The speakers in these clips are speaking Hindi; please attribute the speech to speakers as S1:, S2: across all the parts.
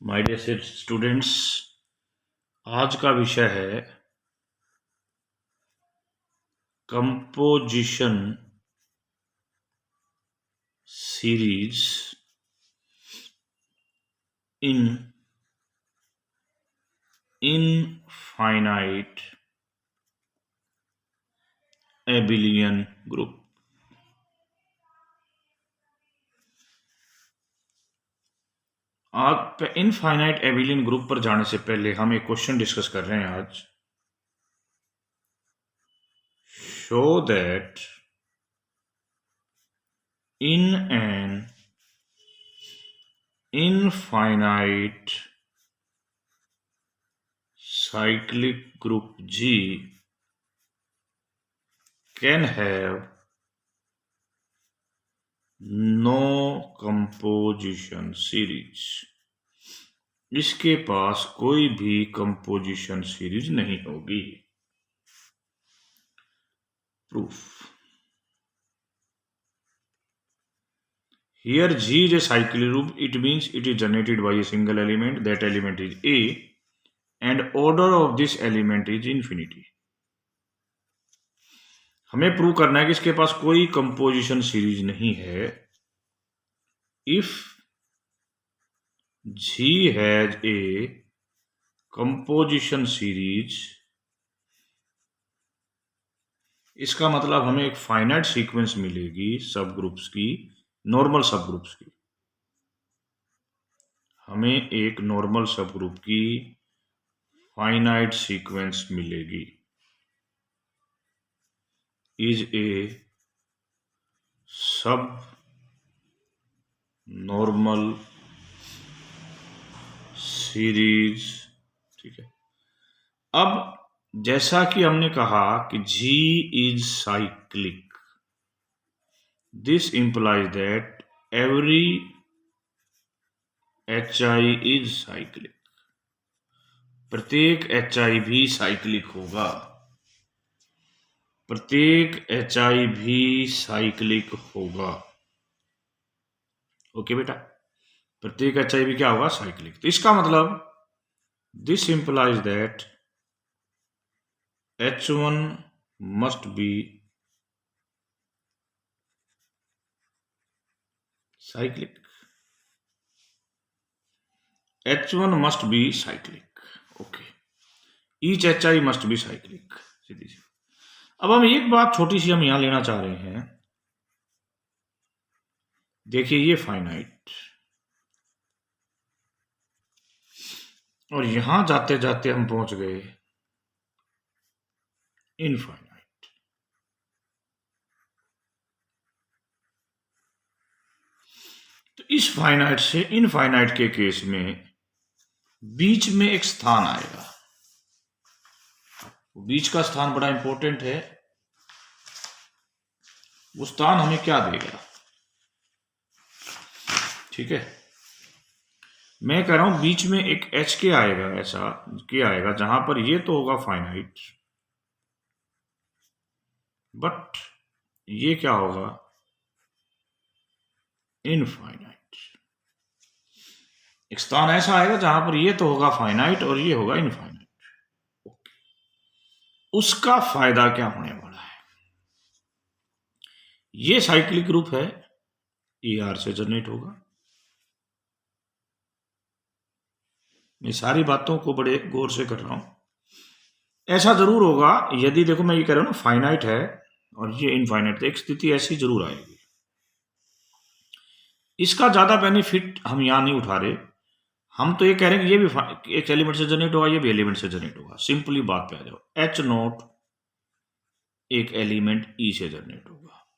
S1: माय डियर स्टूडेंट्स, आज का विषय है composition series in infinite abelian group. आप इनफाइनाइट एबिलियन ग्रुप पर जाने से पहले हम एक क्वेश्चन डिस्कस कर रहे हैं आज। Show that in an infinite cyclic group G can have no composition series। इसके पास कोई भी कंपोजिशन सीरीज नहीं होगी। Proof. Here G is a cyclic group. It means it is generated by a single element. That element is A, and order of this element is infinity। हमें प्रूव करना है कि इसके पास कोई कंपोजिशन सीरीज नहीं है। If G has a composition series, इसका मतलब हमें एक फाइनाइट सीक्वेंस मिलेगी सब ग्रुप्स की, नॉर्मल सब ग्रुप्स की। हमें एक नॉर्मल सब ग्रुप की फाइनाइट सीक्वेंस मिलेगी। इज ए सब नॉर्मल सीरीज। ठीक है। अब जैसा कि हमने कहा कि G is cyclic, this implies that every HI is cyclic. प्रत्येक HI भी साइक्लिक होगा। प्रत्येक HI भी साइक्लिक होगा। ओके बेटा, प्रत्येक HI भी क्या होगा? साइक्लिक। तो इसका मतलब this implies that H1 must be cyclic. H1 must be cyclic। Okay, each HI must be cyclic। सीधी सी। अब हम एक बात छोटी सी हम यहां लेना चाह रहे हैं। देखिए ये फाइनाइट, और यहां जाते जाते हम पहुंच गए इनफाइनाइट। तो इस फाइनाइट से इनफाइनाइट के केस में बीच में एक स्थान आएगा। बीच का स्थान बड़ा इंपॉर्टेंट है। वो स्थान हमें क्या देगा? ठीक है, मैं कह रहा हूं बीच में एक HK आएगा, ऐसा के आएगा जहां पर ये तो होगा फाइनाइट, बट ये क्या होगा? इनफाइनाइट। एक स्थान ऐसा आएगा जहां पर ये तो होगा फाइनाइट और ये होगा इनफाइनाइट। उसका फायदा क्या होने वाला है? ये साइक्लिक ग्रुप है, ER से जनरेट होगा। मैं सारी बातों को बड़े गौर से कर रहा हूं। ऐसा जरूर होगा, यदि देखो मैं ये कह रहा हूं ना फाइनाइट है और ये इनफाइनाइट, तो एक स्थिति ऐसी जरूर आएगी। इसका ज्यादा बेनिफिट हम यहां नहीं उठा रहे। हम तो ये कह रहे हैं कि ये भी एक एलिमेंट से जनरेट होगा, ये भी एलिमेंट से जनरेट होगा। सिंपली बात पे आ जाओ, H0 एक एलिमेंट E से जनरेट होगा।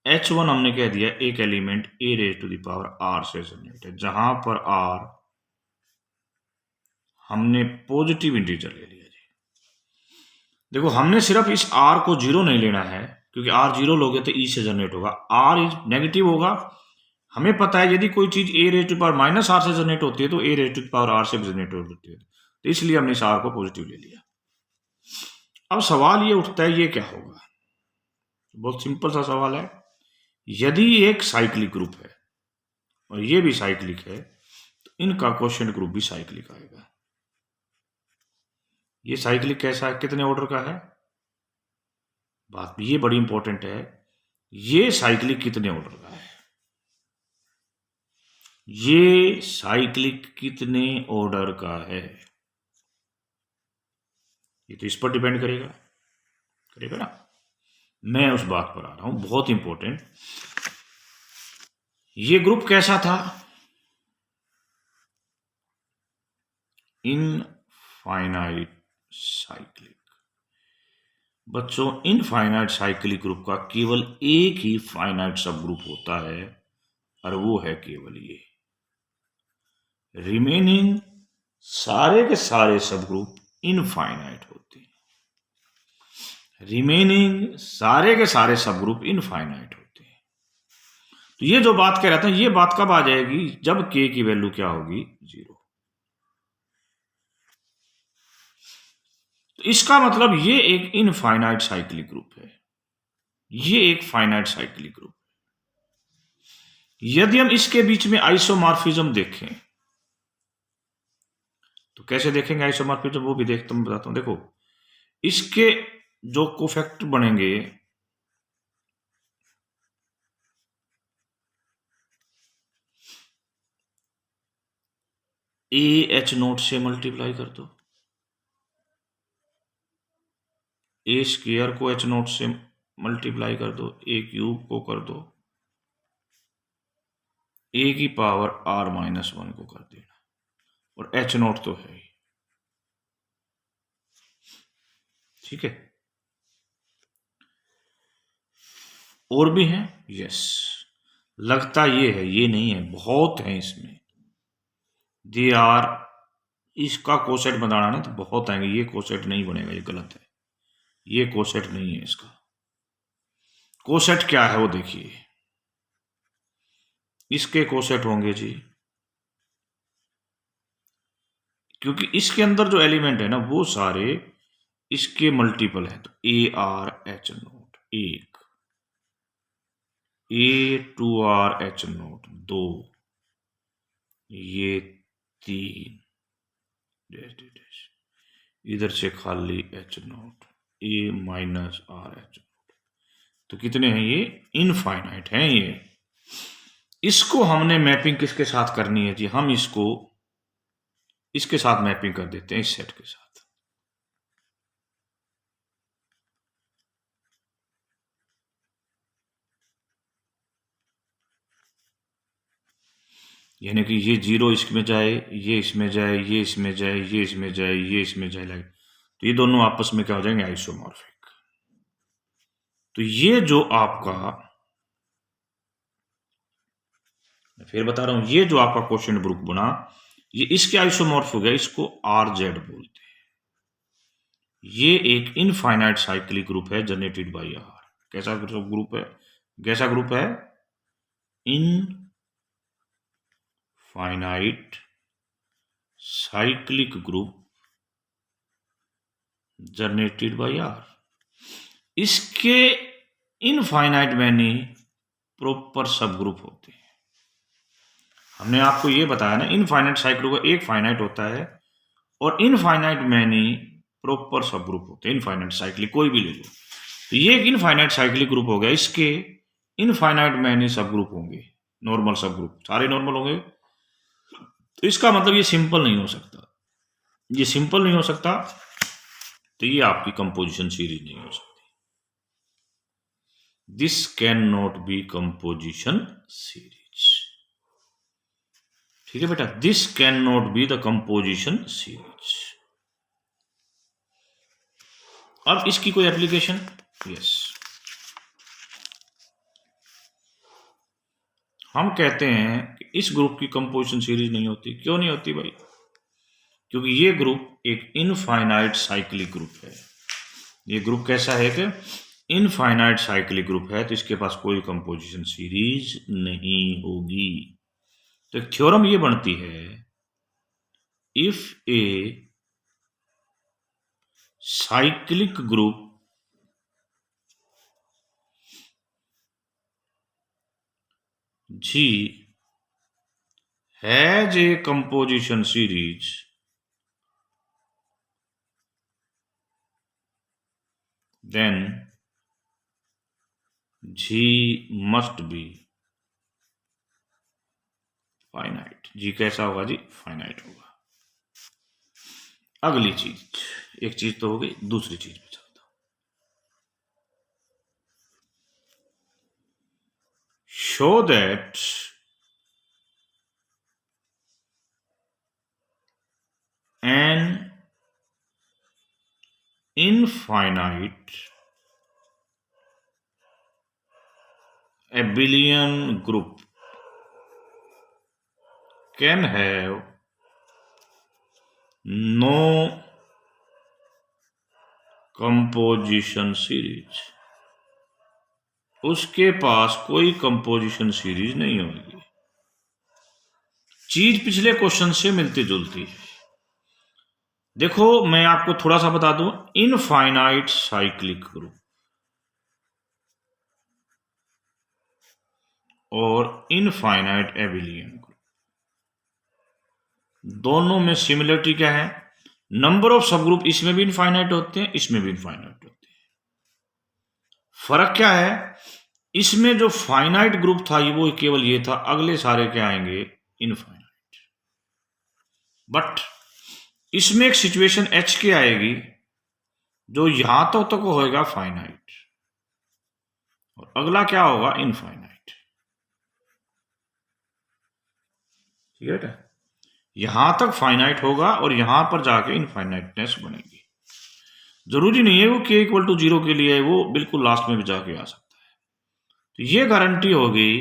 S1: H1 हमने कह दिया एक एलिमेंट A⁻⁴ से जनरेट है, जहां पर R हमने पॉजिटिव इंटीजर ले लिया जी। देखो हमने सिर्फ इस R को 0 नहीं लेना है, क्योंकि R 0 लोगे तो E से जनरेट होगा। R इज नेगेटिव होगा। हमें पता है यदि कोई चीज A⁻⁻R से जनरेट होती है तो A⁻R से भी जनरेट होती है, तो इसलिए हमने इस R को पॉजिटिव ले लिया। अब सवाल ये उठता है ये क्या होगा? बहुत सिंपल सा सवाल है। यदि एक साइक्लिक ग्रुप है और ये भी साइक्लिक है, तो इनका क्वोशिएंट ग्रुप भी साइक्लिक आएगा। ये साइक्लिक कैसा है, कितने ऑर्डर का है, बात ये बड़ी इंपॉर्टेंट है। ये साइक्लिक कितने ऑर्डर का है, ये साइक्लिक कितने ऑर्डर का है, ये तो इस पर डिपेंड करेगा, करेगा ना। मैं उस बात पर आ रहा हूं, बहुत इंपॉर्टेंट। ये ग्रुप कैसा था, इनफाइनाइट साइक्लिक। बच्चों इनफाइनाइट साइक्लिक ग्रुप का केवल एक ही फाइनाइट सब ग्रुप होता है और वो है केवल ये। रिमेनिंग सारे के सारे सब ग्रुप इनफाइनाइट होते हैं। रिमेनिंग सारे के सारे सब ग्रुप इनफाइनाइट होते हैं। तो ये जो बात कह रहा था, ये बात कब आ जाएगी, जब k की वैल्यू क्या होगी, 0। तो इसका मतलब ये एक इनफाइनाइट साइक्लिक ग्रुप है, ये एक फाइनाइट साइक्लिक ग्रुप है। यदि हम इसके बीच में आइसोमॉर्फिज्म देखें तो कैसे देखेंगे आइसोमॉर्फिज्म, वो भी देखता हूं, बताता हूं। देखो इसके जो कोफैक्टर बनेंगे, AH0 से मल्टीप्लाई कर दो, ए स्क्वायर को H0 से मल्टीप्लाई कर दो, ए क्यूब को कर दो, ए की पावर R-1 को कर देना, और H0 तो है ही, ठीक है। और भी हैं, यस, लगता ये है, ये नहीं है, बहुत है इसमें। दे आर, इसका कोसेट बनाना ना तो बहुत आएंगे, ये कोसेट नहीं बनेगा, ये गलत है, ये कोसेट नहीं है इसका। कोसेट क्या है वो देखिए, इसके कोसेट होंगे जी, क्योंकि इसके अंदर जो एलिमेंट है ना वो सारे इसके मल्टीपल है। तो AR-H0 एक, A2R-H0 दो, ये 3, इधर से खाली H0, A-R-H0, तो कितने हैं ये, इनफाइनाइट हैं ये। इसको हमने मैपिंग किसके साथ करनी है जी, हम इसको इसके साथ मैपिंग कर देते हैं, इस सेट के साथ। यानी कि ये 0 इसमें जाए, ये इसमें जाए, ये इसमें जाए, ये इसमें जाए, ये इसमें जाए, लाइक, तो ये दोनों आपस में क्या हो जाएंगे, आइसोमॉर्फिक। तो ये जो आपका, मैं फिर बता रहा हूं, ये जो आपका क्वेश्चन ग्रुप बना, ये इसके आइसोमॉर्फ हो गया, इसको RZ बोलते हैं। ये एक इनफाइनाइट साइक्लिक ग्रुप है जनरेटेड बाय R। कैसा ग्रुप है, कैसा ग्रुप है, infinite cyclic group generated by R। इसके इनफाइनाइट मैनी प्रॉपर सब ग्रुप होते हैं। हमने आपको ये बताया ना, इनफाइनाइट साइक्लिक का एक फाइनाइट होता है और इनफाइनाइट मैनी प्रॉपर सब ग्रुप होते हैं। इनफाइनाइट साइक्लिक कोई भी ले लो, तो ये एक इनफाइनाइट साइक्लिक ग्रुप हो गया, इसके इनफाइनाइट मैनी सब ग्रुप होंगे, नॉर्मल सब ग्रुप सारे नॉर्मल होंगे। तो इसका मतलब ये सिंपल नहीं हो सकता, ये सिंपल नहीं हो सकता, तो ये आपकी कंपोजिशन सीरीज नहीं हो सकती। This can not be composition series, ठीक है बेटा, this can not be the composition series. अब इसकी कोई एप्लीकेशन, यस, हम कहते हैं कि इस ग्रुप की कंपोजिशन सीरीज नहीं होती। क्यों नहीं होती भाई, क्योंकि ये ग्रुप एक इनफाइनाइट साइक्लिक ग्रुप है। ये ग्रुप कैसा है कि इनफाइनाइट साइक्लिक ग्रुप है, तो इसके पास कोई कंपोजिशन सीरीज नहीं होगी। तो एक थ्योरम ये बनती है, if a cyclic group G has a composition series then G must be finite. G कैसा होगा जी? फाइनाइट होगा। अगली चीज, एक चीज तो हो गई, दूसरी चीज पे चलता हूं। Show that an infinite abelian group can have no composition series। उसके पास कोई कंपोजिशन सीरीज नहीं होगी। चीज पिछले क्वेश्चन से मिलती जुलती है। देखो मैं आपको थोड़ा सा बता दूं, इनफाइनाइट साइक्लिक ग्रुप और इनफाइनाइट एबिलियन ग्रुप, दोनों में सिमिलरिटी क्या है? नंबर ऑफ सब ग्रुप इसमें भी इनफाइनाइट होते हैं, इसमें भी इनफाइनाइट होते हैं। फर्क क्या है? इसमें जो फाइनाइट ग्रुप था वो केवल ये था, अगले सारे क्या आएंगे? इनफाइनाइट। बट इसमें एक सिचुएशन एच की आएगी जो यहां तक होएगा फाइनाइट और अगला क्या होगा? इनफाइनाइट। ठीक है बेटा? यहां तक फाइनाइट होगा और यहां पर जाके इनफाइनाइटनेस बनेगी। जरूरी नहीं है वो k इक्वल टू 0 के लिए वो बिल्कुल लास्ट में भी जाके आ सकता है। तो ये गारंटी होगी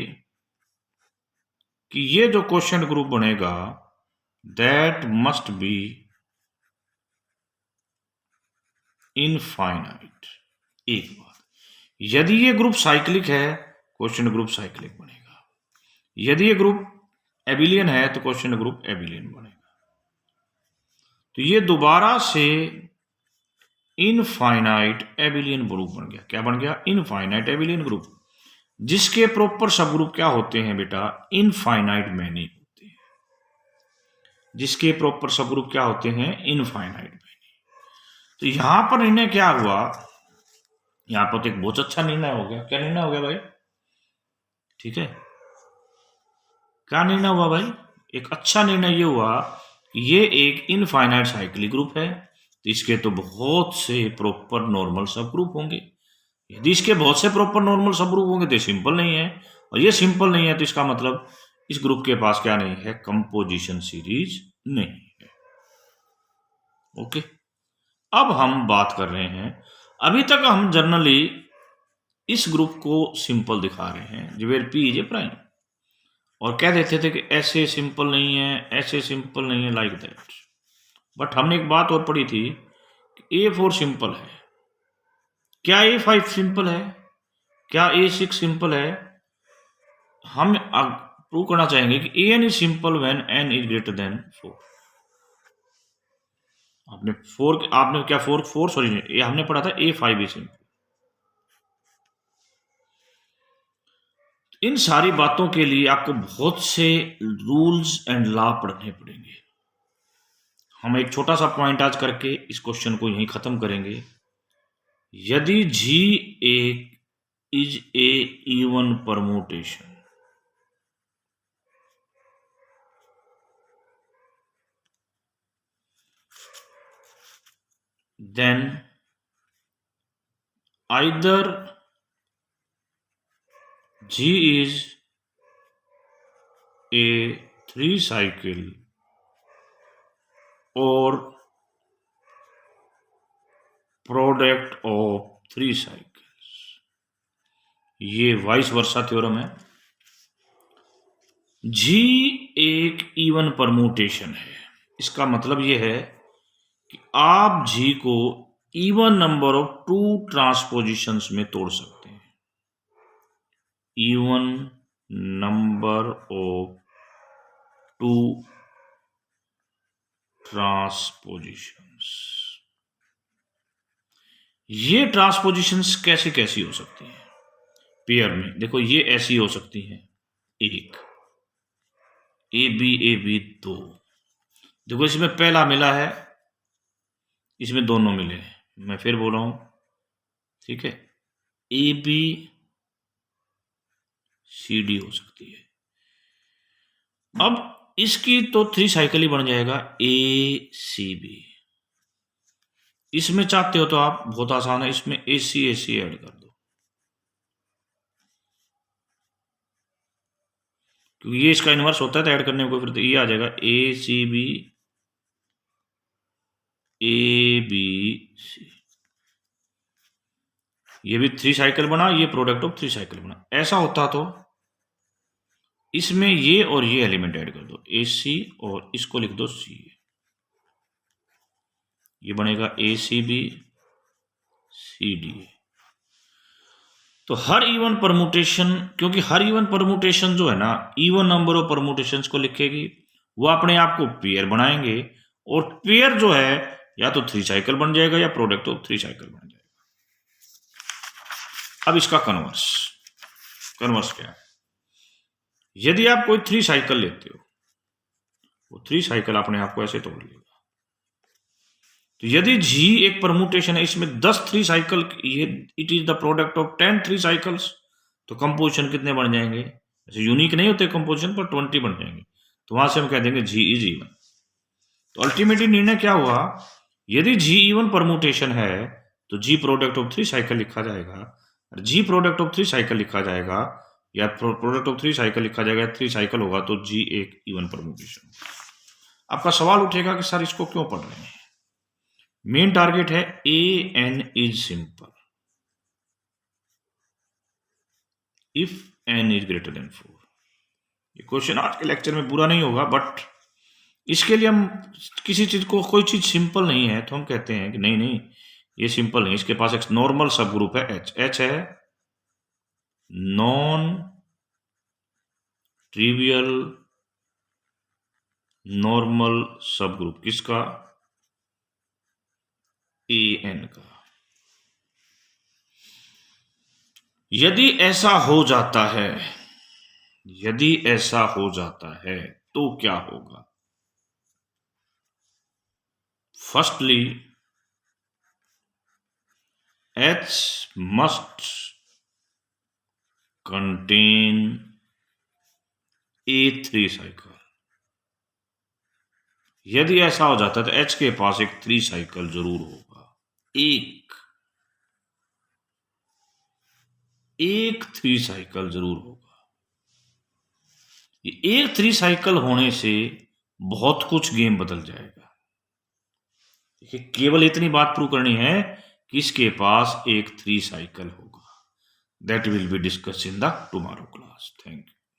S1: कि ये जो क्वेश्चन ग्रुप बनेगा दैट मस्ट बी इनफाइनाइट। एक बात, यदि ये ग्रुप साइक्लिक है क्वेश्चन ग्रुप साइक्लिक बनेगा, यदि ये ग्रुप एबिलियन है तो क्वेश्चन ग्रुप एबिलियन बनेगा। तो ये दोबारा से इनफाइनाइट एबिलियन ग्रुप बन गया। क्या बन गया? इनफाइनाइट एबिलियन ग्रुप, जिसके प्रॉपर सब ग्रुप क्या होते हैं बेटा? इनफाइनाइट मैनी होते हैं। जिसके प्रॉपर सब ग्रुप क्या होते हैं? Infinite many. तो यहां पर निर्णय क्या हुआ? यहां पर तो एक बहुत अच्छा निर्णय हो गया। क्या निर्णय हो गया भाई? ठीक है, क्या निर्णय हुआ भाई? एक अच्छा निर्णय ये हुआ कि ये एक इनफाइनाइट साइक्लिक ग्रुप है, तो इसके तो बहुत से प्रॉपर नॉर्मल सब ग्रुप होंगे। यदि इसके बहुत से प्रॉपर नॉर्मल सब ग्रुप होंगे तो सिंपल नहीं है, और ये सिंपल नहीं है तो इसका मतलब इस ग्रुप के पास क्या नहीं है? कंपोजिशन सीरीज नहीं है। ओके, अब हम बात कर रहे हैं, अभी तक हम जनरली इस ग्रुप को सिंपल दिखा रहे हैं, where p is a prime, और कह देते थे कि ऐसे सिंपल नहीं है, ऐसे सिंपल नहीं है, लाइक दैट। बट हमने एक बात और पढ़ी थी कि A4 सिंपल है। क्या A5 सिंपल है? क्या A6 सिंपल है? हम प्रूव करना चाहेंगे कि an is simple when n is greater than 4। आपने क्या 4 सॉरी, ये हमने पढ़ा था A5 इज सिंपल। इन सारी बातों के लिए आपको बहुत से रूल्स एंड लॉ पढ़ने पड़ेंगे। हम एक छोटा सा पॉइंट आज करके इस क्वेश्चन को यहीं खत्म करेंगे। यदि G is a even permutation, then either G is a 3 cycle or product of 3 cycles। ये वाइस वर्सा थ्योरम है। G एक इवन परमुटेशन है, इसका मतलब ये है कि आप G को इवन नंबर ऑफ 2 ट्रांसपोजिशंस में तोड़ सकते हैं। Even number of 2 ट्रांसपोजिशंस। ये ट्रांसपोजिशंस कैसे कैसी हो सकती हैं पेयर में? देखो ये ऐसी हो सकती है, ए बी 2। देखो इसमें पहला मिला है, इसमें दोनों मिले हैं, मैं फिर बोल रहा हूं, ठीक है, ए बी सी डी हो सकती है। अब इसकी तो 3 साइकिल ही बन जाएगा, ए सी बी। इसमें चाहते हो तो आप, बहुत आसान है, इसमें ए सी ऐड कर दो, क्योंकि ये इसका इनवर्स होता है, तो ऐड करने को फिर तो ये आ जाएगा ए C B A B C. ये भी 3 साइकिल बना, ये प्रोडक्ट ऑफ 3 साइकिल बना। ऐसा होता तो इसमें ये और ये एलिमेंट ऐड कर दो, ए सी, और इसको लिख दो सी, ये बनेगा ए सी बी सी डी। तो हर इवन परमुटेशन, क्योंकि हर इवन परमुटेशन जो है ना, इवन नंबर ऑफ परमुटेशंस को लिखेगी, वो अपने आप को पेयर बनाएंगे, और पेयर जो है या तो 3 साइकिल बन जाएगा या प्रोडक्ट ऑफ 3 साइकिल बन जाएगा। अब इसका कन्वर्स क्या है? यदि आप कोई 3 साइकिल लेते हो, वो 3 साइकिल अपने आप को ऐसे तोड़ लेगा। तो यदि जी एक परमुटेशन है, इसमें 10 3 साइकिल, ये it is the product of 10 3 cycles, तो कंपोजिशन कितने बन जाएंगे? ऐसे यूनिक नहीं होते कंपोजिशन, पर 20 बन जाएंगे। तो वहां से हम कह देंगे जी इज इवन। तो अल्टीमेटली निर्णय क्या हुआ? यदि जी इवन परमुटेशन है तो जी प्रोडक्ट ऑफ 3 साइकिल लिखा जाएगा, और जी प्रोडक्ट ऑफ 3 साइकिल लिखा जाएगा, या प्रोडक्ट ऑफ 3 साइकिल लिखा जाएगा, 3 साइकिल होगा तो जी एक इवन परमुटेशन। आपका सवाल उठेगा कि सर इसको क्यों पढ़ रहे हैं? मेन टारगेट है A n is simple if n is greater than 4। ये क्वेश्चन आज के लेक्चर में पूरा नहीं होगा, बट इसके लिए हम किसी चीज को, कोई चीज सिंपल नहीं है तो हम कहते हैं कि नहीं ये सिंपल नहीं, इसके पास एक नॉर्मल सब ग्रुप है एच है नॉन ट्रिवियल नॉर्मल सब ग्रुप, किसका? ए एन का। यदि ऐसा हो जाता है, यदि ऐसा हो जाता है तो क्या होगा? Firstly H must contain A3 cycle. यदि ऐसा हो जाता है तो H के पास एक 3 साइकिल जरूर होगा, एक 3 साइकिल जरूर होगा। ये एक 3 साइकिल होने से बहुत कुछ गेम बदल जाएगा। देखिए, केवल इतनी बात प्रूव करनी है कि इसके पास एक 3 साइकिल होगा। That will be discuss in the tomorrow class. Thank you.